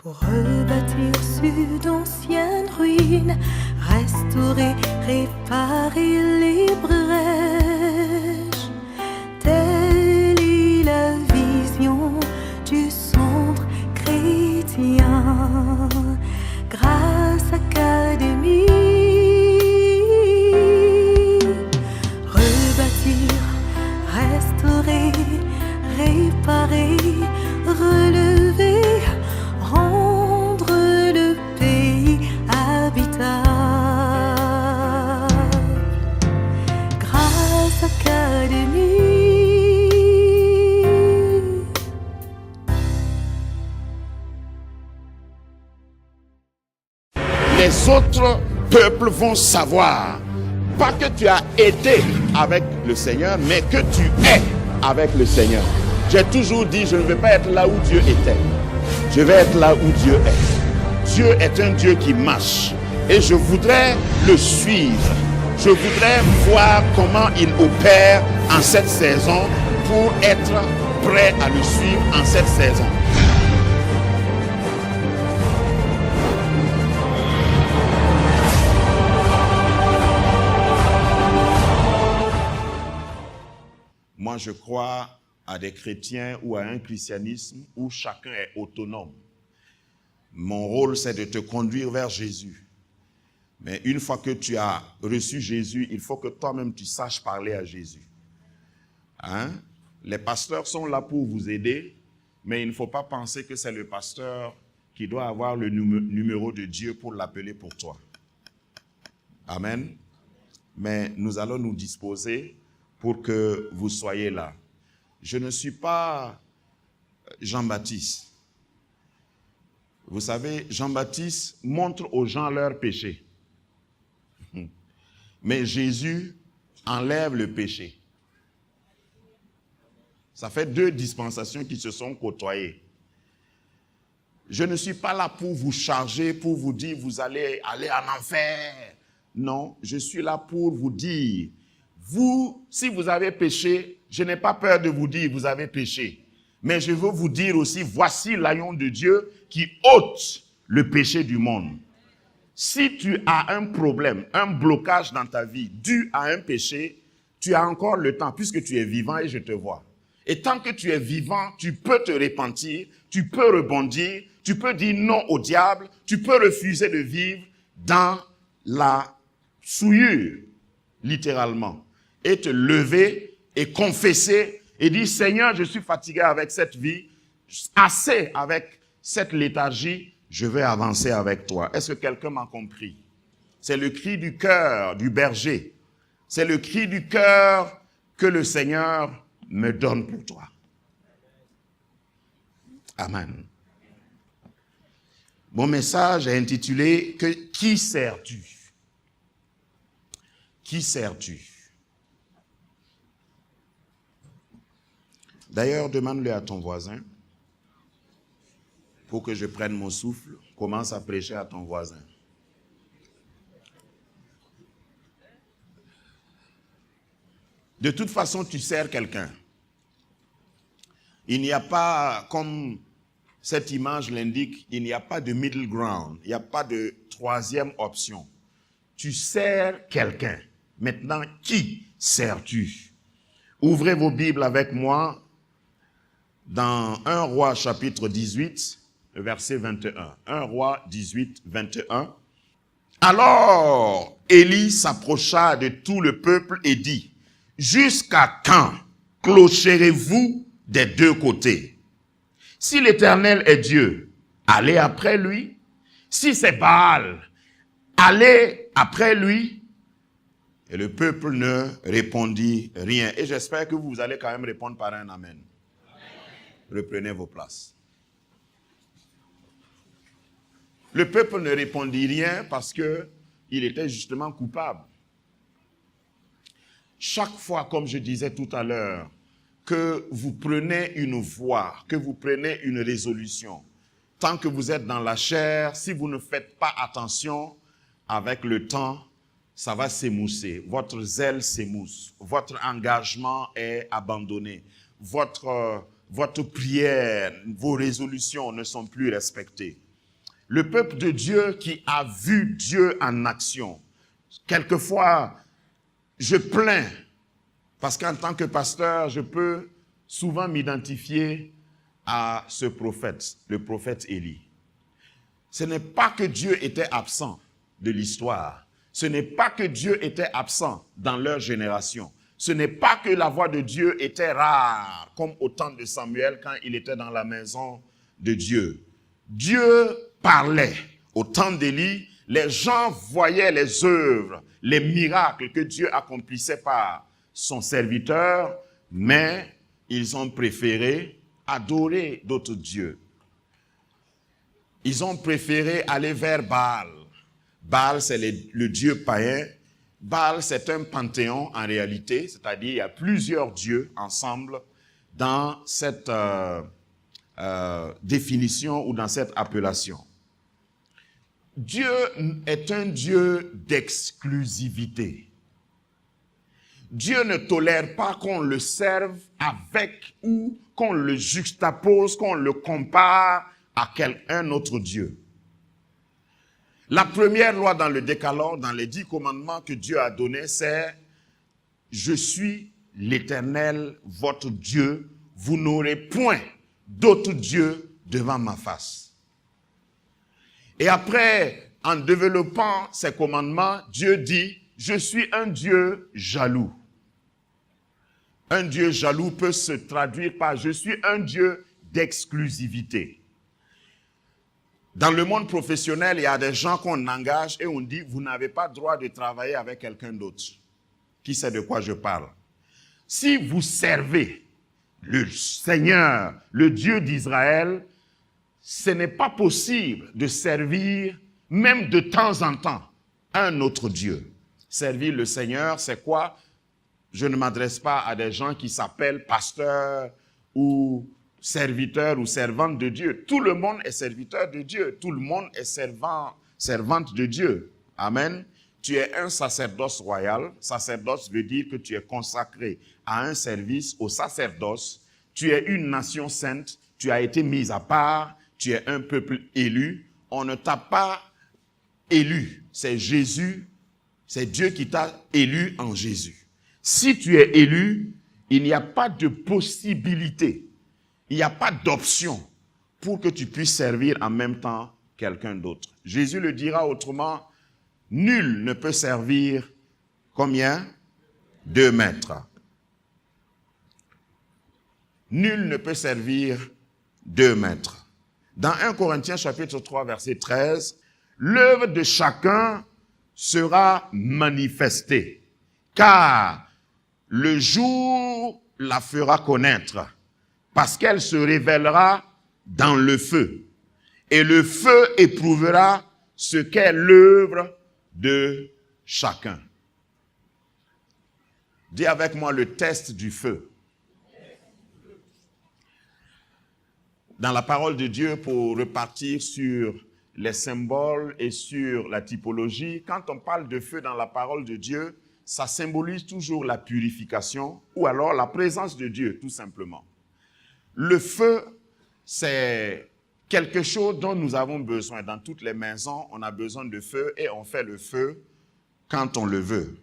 pour rebâtir sur d'anciennes ruines, restaurer, réparer les brèches. Telle est la vision du centre chrétien, grâce Académie. Rebâtir, restaurer, réparer, relever, rendre le pays habitable. Grâce Académie. Les autres peuples vont savoir, pas que tu as été avec le Seigneur, mais que tu es avec le Seigneur. J'ai toujours dit, je ne vais pas être là où Dieu était. Je vais être là où Dieu est. Dieu est un Dieu qui marche. Et je voudrais le suivre. Je voudrais voir comment il opère en cette saison pour être prêt à le suivre en cette saison. Moi, je crois à des chrétiens ou à un christianisme où chacun est autonome. Mon rôle, c'est de te conduire vers Jésus. Mais une fois que tu as reçu Jésus, il faut que toi-même tu saches parler à Jésus. Hein? Les pasteurs sont là pour vous aider, mais il ne faut pas penser que c'est le pasteur qui doit avoir le numéro de Dieu pour l'appeler pour toi. Amen. Mais nous allons nous disposer pour que vous soyez là. Je ne suis pas Jean-Baptiste. Vous savez, Jean-Baptiste montre aux gens leurs péchés. Mais Jésus enlève le péché. Ça fait deux dispensations qui se sont côtoyées. Je ne suis pas là pour vous charger, pour vous dire vous allez aller en enfer. Non, je suis là pour vous dire, vous, si vous avez péché, je n'ai pas peur de vous dire vous avez péché. Mais je veux vous dire aussi, voici l'agneau de Dieu qui ôte le péché du monde. Si tu as un problème, un blocage dans ta vie dû à un péché, tu as encore le temps puisque tu es vivant et je te vois. Et tant que tu es vivant, tu peux te repentir, tu peux rebondir, tu peux dire non au diable, tu peux refuser de vivre dans la souillure, littéralement. Et te lever et confesser et dire, Seigneur, je suis fatigué avec cette vie, assez avec cette léthargie, je vais avancer avec toi. Est-ce que quelqu'un m'a compris? C'est le cri du cœur du berger. C'est le cri du cœur que le Seigneur me donne pour toi. Amen. Mon message est intitulé « Qui sers-tu » ? Qui sers-tu? D'ailleurs, demande-le à ton voisin pour que je prenne mon souffle. Commence à prêcher à ton voisin. De toute façon, tu sers quelqu'un. Il n'y a pas, comme cette image l'indique, il n'y a pas de middle ground. Il n'y a pas de troisième option. Tu sers quelqu'un. Maintenant, qui sers-tu? Ouvrez vos Bibles avec moi dans 1 Roi chapitre 18, verset 21. 1 Roi 18, 21. Alors, Élie s'approcha de tout le peuple et dit, « Jusqu'à quand clocherez-vous des deux côtés? Si l'Éternel est Dieu, allez après lui. Si c'est Baal, allez après lui. » Et le peuple ne répondit rien. Et j'espère que vous allez quand même répondre par un amen. Reprenez vos places. Le peuple ne répondit rien parce qu'il était justement coupable. Chaque fois, comme je disais tout à l'heure, que vous prenez une voie, que vous prenez une résolution, tant que vous êtes dans la chair, si vous ne faites pas attention, avec le temps, ça va s'émousser. Votre zèle s'émousse. Votre engagement est abandonné. Votre prière, vos résolutions ne sont plus respectées. Le peuple de Dieu qui a vu Dieu en action. Quelquefois, je plains, parce qu'en tant que pasteur, je peux souvent m'identifier à ce prophète, le prophète Élie. Ce n'est pas que Dieu était absent de l'histoire. Ce n'est pas que Dieu était absent dans leur génération. Ce n'est pas que la voix de Dieu était rare, comme au temps de Samuel quand il était dans la maison de Dieu. Dieu parlait. Au temps d'Élie, les gens voyaient les œuvres, les miracles que Dieu accomplissait par son serviteur, mais ils ont préféré adorer d'autres dieux. Ils ont préféré aller vers Baal. Baal, c'est le dieu païen. Baal, c'est un panthéon en réalité, c'est-à-dire il y a plusieurs dieux ensemble dans cette définition ou dans cette appellation. Dieu est un Dieu d'exclusivité. Dieu ne tolère pas qu'on le serve avec ou qu'on le juxtapose, qu'on le compare à un autre Dieu. La première loi dans le Décalogue, dans les 10 commandements que Dieu a donnés, c'est « Je suis l'Éternel, votre Dieu, vous n'aurez point d'autre Dieu devant ma face. » Et après, en développant ces commandements, Dieu dit « Je suis un Dieu jaloux. » Un Dieu jaloux peut se traduire par « Je suis un Dieu d'exclusivité. » Dans le monde professionnel, il y a des gens qu'on engage et on dit « Vous n'avez pas le droit de travailler avec quelqu'un d'autre. » Qui sait de quoi je parle? Si vous servez le Seigneur, le Dieu d'Israël, ce n'est pas possible de servir, même de temps en temps, un autre Dieu. Servir le Seigneur, c'est quoi? Je ne m'adresse pas à des gens qui s'appellent pasteurs ou serviteurs ou servantes de Dieu. Tout le monde est serviteur de Dieu. Tout le monde est servante de Dieu. Amen. Tu es un sacerdoce royal. Sacerdoce veut dire que tu es consacré à un service, au sacerdoce. Tu es une nation sainte. Tu as été mis à part. Tu es un peuple élu. On ne t'a pas élu. C'est Jésus. C'est Dieu qui t'a élu en Jésus. Si tu es élu, il n'y a pas de possibilité. Il n'y a pas d'option pour que tu puisses servir en même temps quelqu'un d'autre. Jésus le dira autrement, nul ne peut servir combien? 2 maîtres. Nul ne peut servir 2 maîtres. Dans 1 Corinthiens chapitre 3 verset 13, l'œuvre de chacun sera manifestée, car le jour la fera connaître, parce qu'elle se révélera dans le feu. Et le feu éprouvera ce qu'est l'œuvre de chacun. Dis avec moi le test du feu. Dans la parole de Dieu, pour repartir sur les symboles et sur la typologie, quand on parle de feu dans la parole de Dieu, ça symbolise toujours la purification ou alors la présence de Dieu, tout simplement. Le feu, c'est quelque chose dont nous avons besoin. Dans toutes les maisons, on a besoin de feu et on fait le feu quand on le veut.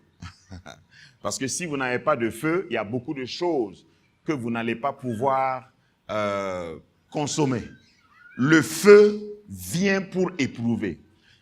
Parce que si vous n'avez pas de feu, il y a beaucoup de choses que vous n'allez pas pouvoir consommer. Le feu vient pour éprouver.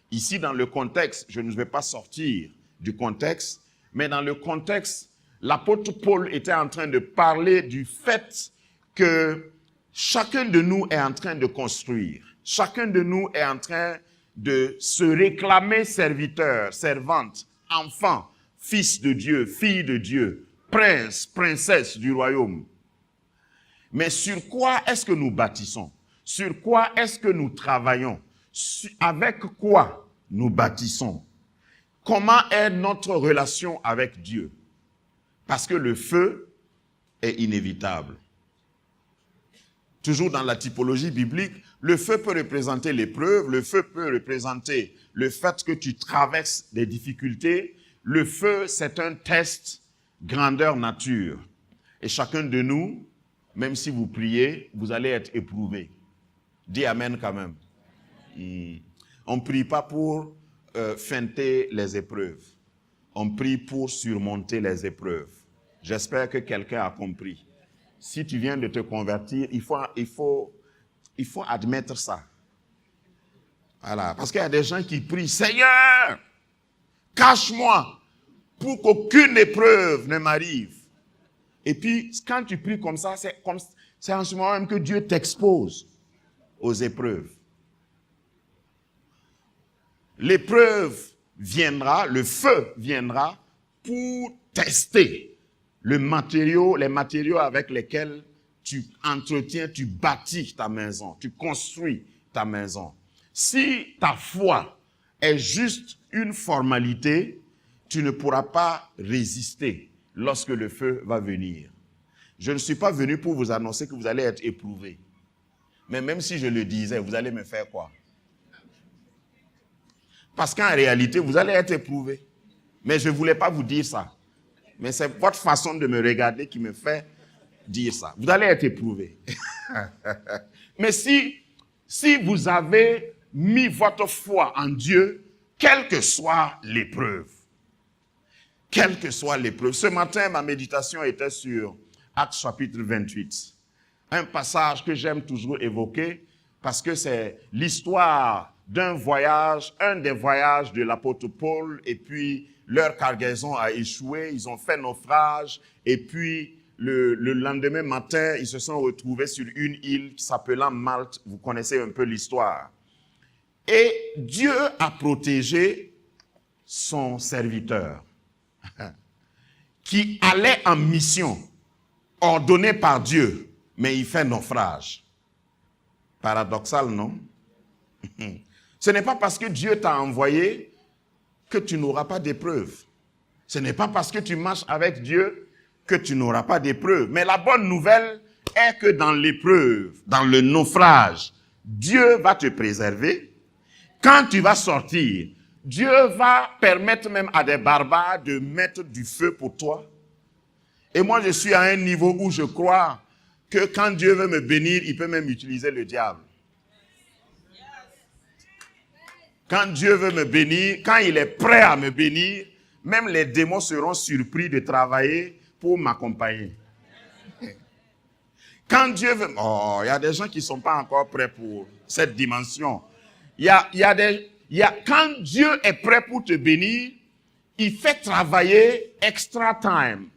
Ici, dans le contexte, je ne vais pas sortir du contexte, mais dans le contexte, l'apôtre Paul était en train de parler du fait que chacun de nous est en train de construire. Chacun de nous est en train de se réclamer serviteur, servante, enfant, fils de Dieu, fille de Dieu, prince, princesse du royaume. Mais sur quoi est-ce que nous bâtissons? Sur quoi est-ce que nous travaillons? Avec quoi nous bâtissons? Comment est notre relation avec Dieu? Parce que le feu est inévitable. Toujours dans la typologie biblique, le feu peut représenter l'épreuve, le feu peut représenter le fait que tu traverses des difficultés. Le feu, c'est un test grandeur nature. Et chacun de nous, même si vous priez, vous allez être éprouvé. Dis Amen quand même. On ne prie pas pour feinter les épreuves. On prie pour surmonter les épreuves. J'espère que quelqu'un a compris. Si tu viens de te convertir, il faut admettre ça. Voilà. Parce qu'il y a des gens qui prient, Seigneur, cache-moi pour qu'aucune épreuve ne m'arrive. Et puis, quand tu pries comme ça, c'est en ce moment même que Dieu t'expose aux épreuves. L'épreuve viendra, le feu viendra pour tester les matériaux avec lesquels tu entretiens, tu bâtis ta maison, tu construis ta maison. Si ta foi est juste une formalité, tu ne pourras pas résister lorsque le feu va venir. Je ne suis pas venu pour vous annoncer que vous allez être éprouvés. Mais même si je le disais, vous allez me faire quoi? Parce qu'en réalité, vous allez être éprouvés. Mais je ne voulais pas vous dire ça. Mais c'est votre façon de me regarder qui me fait dire ça. Vous allez être éprouvés. Mais si vous avez mis votre foi en Dieu, quelle que soit l'épreuve, ce matin, ma méditation était sur Actes chapitre 28. Un passage que j'aime toujours évoquer parce que c'est l'histoire d'un voyage, un des voyages de l'apôtre Paul, et puis leur cargaison a échoué, ils ont fait naufrage, et puis le lendemain matin, ils se sont retrouvés sur une île qui s'appelant Malte. Vous connaissez un peu l'histoire. Et Dieu a protégé son serviteur qui allait en mission, ordonnée par Dieu, mais il fait naufrage. Paradoxal, non? Ce n'est pas parce que Dieu t'a envoyé que tu n'auras pas d'épreuve. Ce n'est pas parce que tu marches avec Dieu que tu n'auras pas d'épreuve. Mais la bonne nouvelle est que dans l'épreuve, dans le naufrage, Dieu va te préserver. Quand tu vas sortir, Dieu va permettre même à des barbares de mettre du feu pour toi. Et moi, je suis à un niveau où je crois que quand Dieu veut me bénir, il peut même utiliser le diable. Quand Dieu veut me bénir, quand il est prêt à me bénir, même les démons seront surpris de travailler pour m'accompagner. Quand Dieu veut... Oh, il y a des gens qui ne sont pas encore prêts pour cette dimension. Quand Dieu est prêt pour te bénir, il fait travailler extra time,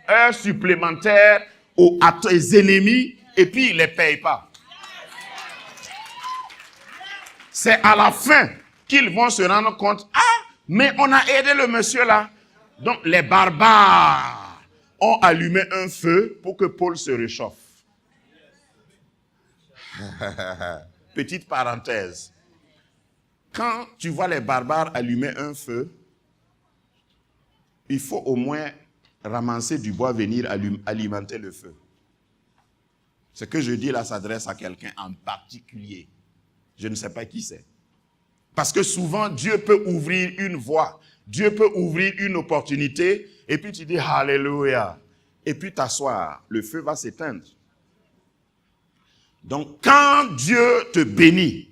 heures supplémentaires à tes ennemis, et puis il ne les paye pas. C'est à la fin qu'ils vont se rendre compte, mais on a aidé le monsieur là. Donc les barbares ont allumé un feu pour que Paul se réchauffe. Petite parenthèse. Quand tu vois les barbares allumer un feu, il faut au moins ramasser du bois, venir alimenter le feu. Ce que je dis là s'adresse à quelqu'un en particulier. Je ne sais pas qui c'est. Parce que souvent, Dieu peut ouvrir une voie, Dieu peut ouvrir une opportunité, et puis tu dis « Alléluia ». Et puis t'asseoir, le feu va s'éteindre. Donc, quand Dieu te bénit,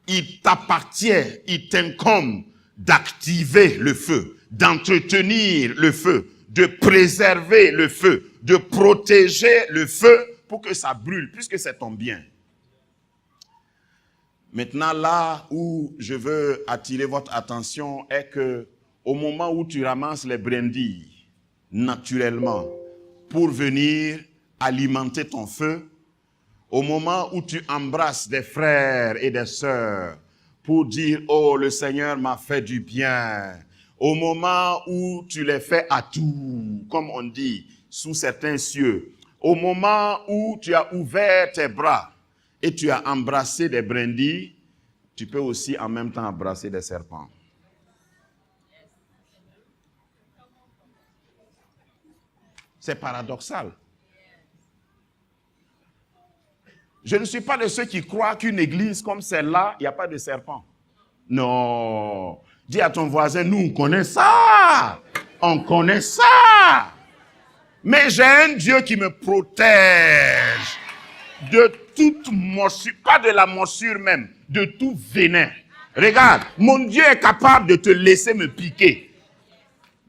il t'appartient, il t'incombe d'activer le feu, d'entretenir le feu, de préserver le feu, de protéger le feu pour que ça brûle, puisque c'est ton bien. Maintenant, là où je veux attirer votre attention est que au moment où tu ramasses les brindilles, naturellement, pour venir alimenter ton feu, au moment où tu embrasses des frères et des sœurs pour dire « Oh, le Seigneur m'a fait du bien », au moment où tu les fais à tout, comme on dit, sous certains cieux, au moment où tu as ouvert tes bras et tu as embrassé des brindilles, tu peux aussi en même temps embrasser des serpents. C'est paradoxal. Je ne suis pas de ceux qui croient qu'une église comme celle-là, il n'y a pas de serpents. Non. Dis à ton voisin, nous on connaît ça. On connaît ça. Mais j'ai un Dieu qui me protège de toute morsure, pas de la morsure même, de tout venin. Regarde, mon Dieu est capable de te laisser me piquer.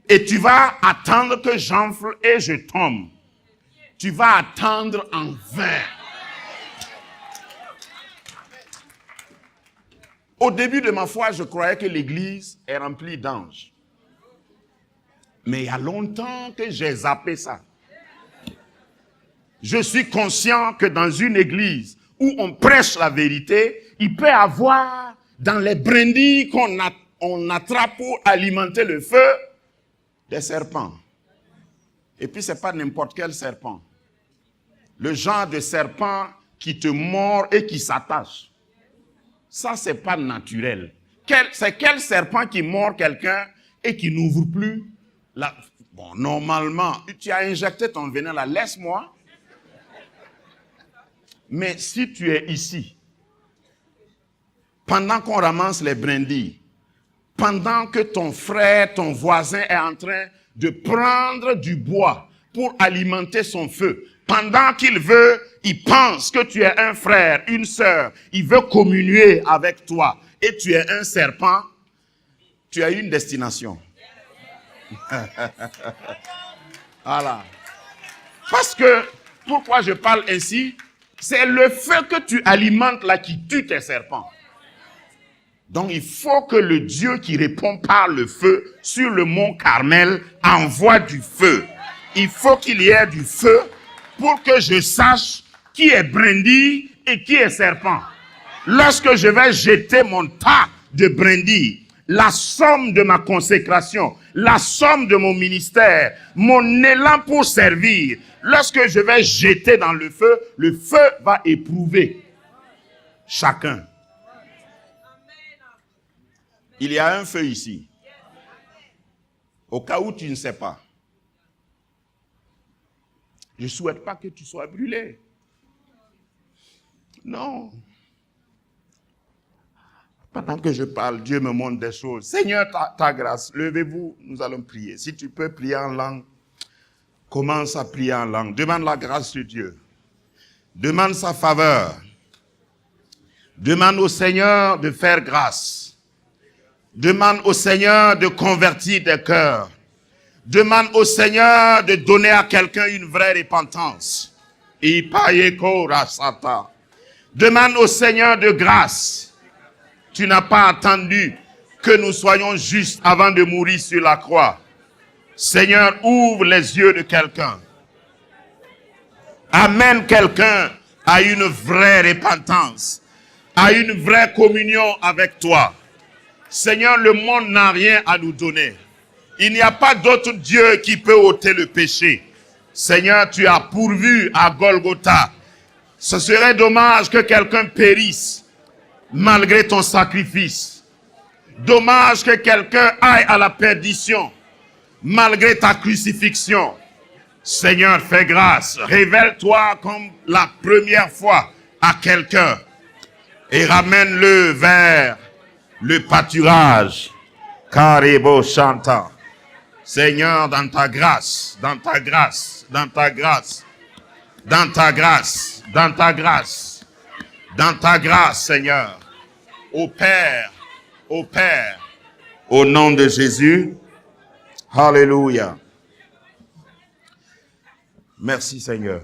Et tu vas attendre que j'enfle et je tombe. Tu vas attendre en vain. Au début de ma foi, je croyais que l'église est remplie d'anges. Mais il y a longtemps que j'ai zappé ça. Je suis conscient que dans une église où on prêche la vérité, il peut y avoir dans les brindilles qu'on attrape pour alimenter le feu, des serpents. Et puis ce n'est pas n'importe quel serpent. Le genre de serpent qui te mord et qui s'attache. Ça, ce n'est pas naturel. C'est quel serpent qui mord quelqu'un et qui n'ouvre plus la... Bon, normalement, tu as injecté ton venin là, laisse-moi. Mais si tu es ici, pendant qu'on ramasse les brindilles, pendant que ton frère, ton voisin est en train de prendre du bois pour alimenter son feu, pendant il pense que tu es un frère, une sœur, il veut communier avec toi et tu es un serpent, tu as une destination. Voilà. Parce que, pourquoi je parle ainsi? C'est le feu que tu alimentes là qui tue tes serpents. Donc il faut que le Dieu qui répond par le feu sur le mont Carmel envoie du feu. Il faut qu'il y ait du feu pour que je sache qui est brindille et qui est serpent. Lorsque je vais jeter mon tas de brindilles, la somme de ma consécration, la somme de mon ministère, mon élan pour servir, lorsque je vais jeter dans le feu va éprouver chacun. Il y a un feu ici. Au cas où tu ne sais pas. Je ne souhaite pas que tu sois brûlé. Non. Pendant que je parle, Dieu me montre des choses. Seigneur, ta grâce, levez-vous, nous allons prier. Si tu peux prier en langue, commence à prier en langue. Demande la grâce de Dieu. Demande sa faveur. Demande au Seigneur de faire grâce. Demande au Seigneur de convertir tes cœurs. Demande au Seigneur de donner à quelqu'un une vraie repentance. Demande au Seigneur de grâce. Tu n'as pas attendu que nous soyons justes avant de mourir sur la croix. Seigneur, ouvre les yeux de quelqu'un. Amène quelqu'un à une vraie repentance, à une vraie communion avec toi. Seigneur, le monde n'a rien à nous donner. Il n'y a pas d'autre Dieu qui peut ôter le péché. Seigneur, tu as pourvu à Golgotha. Ce serait dommage que quelqu'un périsse malgré ton sacrifice. Dommage que quelqu'un aille à la perdition malgré ta crucifixion. Seigneur, fais grâce. Révèle-toi comme la première fois à quelqu'un et ramène-le vers le pâturage. Karibo Chanta. Seigneur, dans ta grâce, dans ta grâce, dans ta grâce, dans ta grâce, dans ta grâce, dans ta grâce, Seigneur. Au Père, au nom de Jésus. Alléluia. Merci, Seigneur.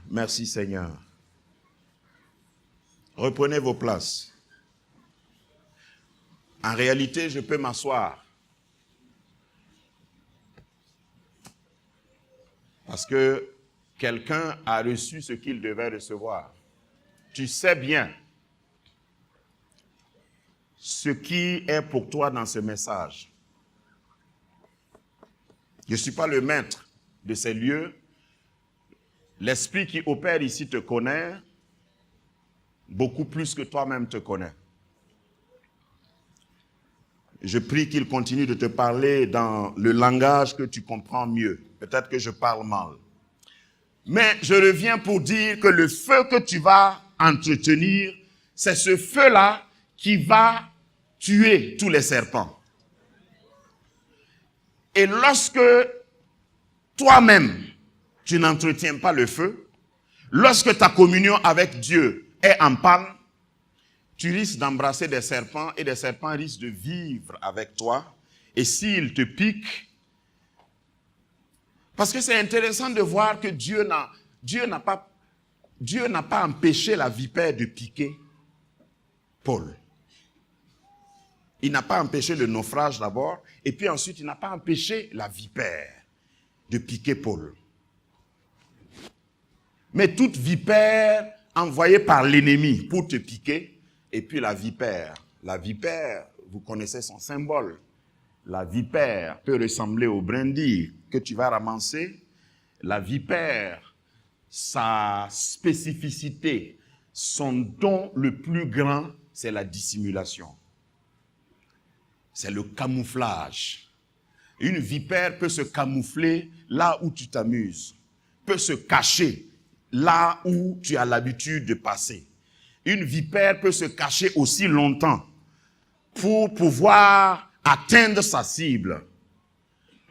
Merci, Seigneur. Reprenez vos places. En réalité, je peux m'asseoir. Parce que quelqu'un a reçu ce qu'il devait recevoir. Tu sais bien ce qui est pour toi dans ce message. Je ne suis pas le maître de ces lieux. L'esprit qui opère ici te connaît beaucoup plus que toi-même te connais. Je prie qu'il continue de te parler dans le langage que tu comprends mieux. Peut-être que je parle mal. Mais je reviens pour dire que le feu que tu vas entretenir, c'est ce feu-là qui va tuer tous les serpents. Et lorsque toi-même, tu n'entretiens pas le feu, lorsque ta communion avec Dieu est en panne, tu risques d'embrasser des serpents et des serpents risquent de vivre avec toi. Et s'ils te piquent, parce que c'est intéressant de voir que Dieu n'a pas empêché la vipère de piquer Paul. Il n'a pas empêché le naufrage d'abord, et puis ensuite il n'a pas empêché la vipère de piquer Paul. Mais toute vipère envoyée par l'ennemi pour te piquer, et puis la vipère, vous connaissez son symbole. La vipère peut ressembler au brindille que tu vas ramasser. La vipère, sa spécificité, son don le plus grand, c'est la dissimulation. C'est le camouflage. Une vipère peut se camoufler là où tu t'amuses, peut se cacher là où tu as l'habitude de passer. Une vipère peut se cacher aussi longtemps pour pouvoir atteindre sa cible.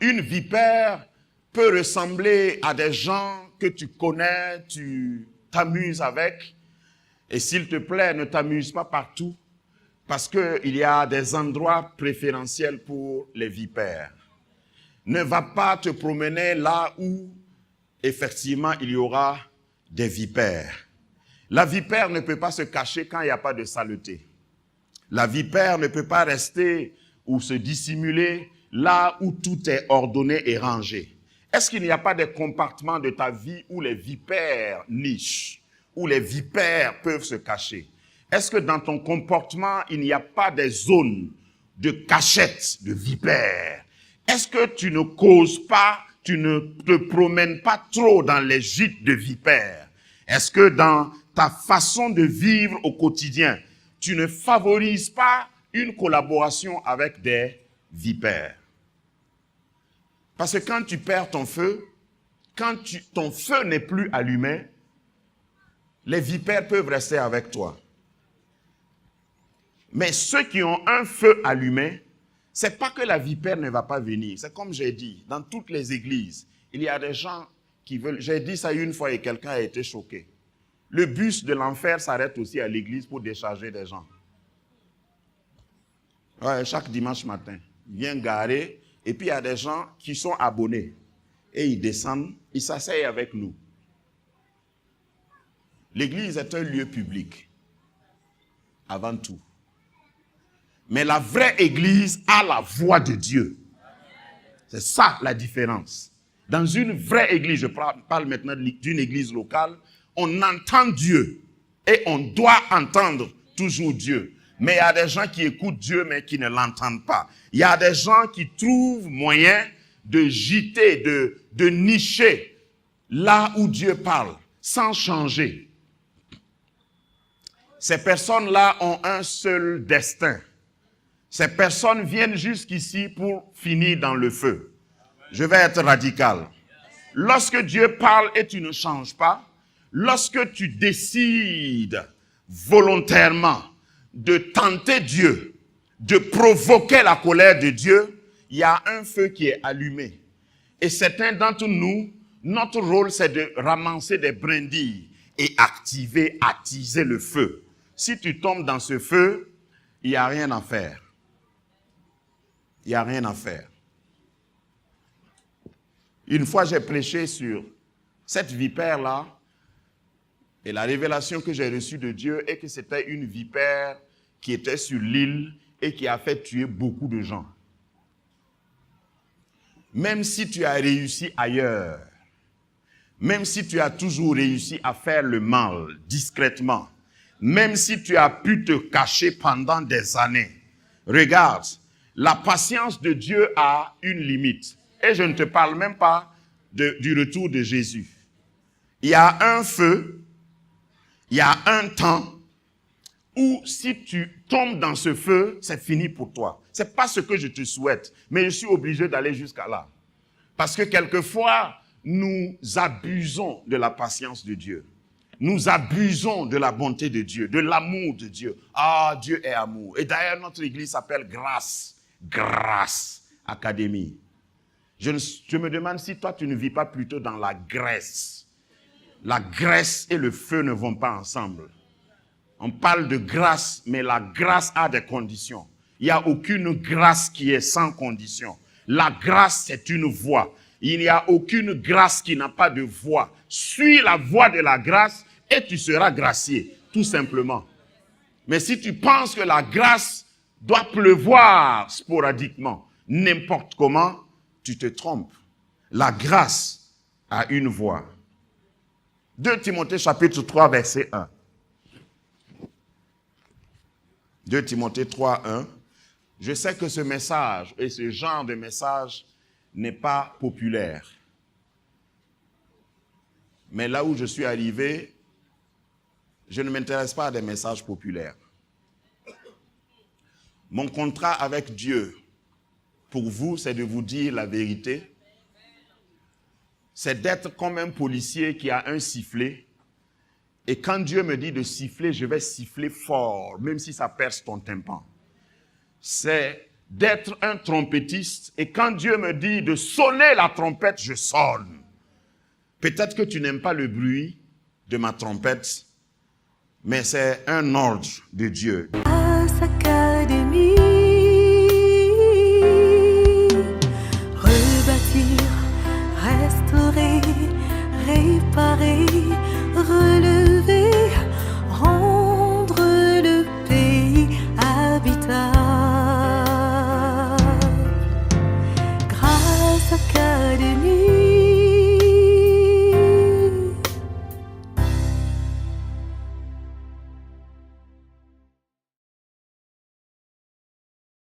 Une vipère peut ressembler à des gens que tu connais, tu t'amuses avec. Et s'il te plaît, ne t'amuse pas partout, parce qu'il y a des endroits préférentiels pour les vipères. Ne va pas te promener là où, effectivement, il y aura des vipères. La vipère ne peut pas se cacher quand il n'y a pas de saleté. La vipère ne peut pas rester ou se dissimuler là où tout est ordonné et rangé. Est-ce qu'il n'y a pas des compartiments de ta vie où les vipères nichent, où les vipères peuvent se cacher? Est-ce que dans ton comportement, il n'y a pas des zones de cachette de vipères? Est-ce que tu ne causes pas, tu ne te promènes pas trop dans les gîtes de vipères? Est-ce que dans ta façon de vivre au quotidien, tu ne favorises pas une collaboration avec des vipères? Parce que quand tu perds ton feu, quand ton feu n'est plus allumé, les vipères peuvent rester avec toi. Mais ceux qui ont un feu allumé, c'est pas que la vipère ne va pas venir. C'est comme j'ai dit, dans toutes les églises, il y a des gens qui veulent... J'ai dit ça une fois et quelqu'un a été choqué. Le bus de l'enfer s'arrête aussi à l'église pour décharger des gens. Ouais, chaque dimanche matin, il vient garer, et puis il y a des gens qui sont abonnés. Et ils descendent, ils s'asseyent avec nous. L'église est un lieu public, avant tout. Mais la vraie église a la voix de Dieu. C'est ça la différence. Dans une vraie église, je parle maintenant d'une église locale, on entend Dieu et on doit entendre toujours Dieu. Mais il y a des gens qui écoutent Dieu mais qui ne l'entendent pas. Il y a des gens qui trouvent moyen de gîter, de nicher là où Dieu parle, sans changer. Ces personnes-là ont un seul destin. Ces personnes viennent jusqu'ici pour finir dans le feu. Je vais être radical. Lorsque Dieu parle et tu ne changes pas, lorsque tu décides volontairement de tenter Dieu, de provoquer la colère de Dieu, il y a un feu qui est allumé. Et certains d'entre nous, notre rôle c'est de ramasser des brindilles et attiser le feu. Si tu tombes dans ce feu, il n'y a rien à faire. Il n'y a rien à faire. Une fois, j'ai prêché sur cette vipère-là, et la révélation que j'ai reçue de Dieu est que c'était une vipère qui était sur l'île et qui a fait tuer beaucoup de gens. Même si tu as réussi ailleurs, même si tu as toujours réussi à faire le mal discrètement, même si tu as pu te cacher pendant des années, regarde, la patience de Dieu a une limite. Et je ne te parle même pas du retour de Jésus. Il y a un feu, il y a un temps où si tu tombes dans ce feu, c'est fini pour toi. Ce n'est pas ce que je te souhaite, mais je suis obligé d'aller jusqu'à là. Parce que quelquefois, nous abusons de la patience de Dieu. Nous abusons de la bonté de Dieu, de l'amour de Dieu. Ah, Dieu est amour. Et d'ailleurs, notre église s'appelle Grâce Académie. Je me demande si toi, tu ne vis pas plutôt dans la graisse. La graisse et le feu ne vont pas ensemble. On parle de grâce, mais la grâce a des conditions. Il n'y a aucune grâce qui est sans condition. La grâce, c'est une voie. Il n'y a aucune grâce qui n'a pas de voie. Suis la voie de la grâce et tu seras gracié, tout simplement. Mais si tu penses que la grâce doit pleuvoir sporadiquement, n'importe comment, tu te trompes. La grâce a une voie. 2 Timothée chapitre 3, verset 1. 2 Timothée 3, 1. Je sais que ce message et ce genre de message n'est pas populaire. Mais là où je suis arrivé, je ne m'intéresse pas à des messages populaires. Mon contrat avec Dieu, pour vous, c'est de vous dire la vérité. C'est d'être comme un policier qui a un sifflet. Et quand Dieu me dit de siffler, je vais siffler fort, même si ça perce ton tympan. C'est d'être un trompettiste. Et quand Dieu me dit de sonner la trompette, je sonne. Peut-être que tu n'aimes pas le bruit de ma trompette, mais c'est un ordre de Dieu. Académie, rebâtir, restaurer, réparer,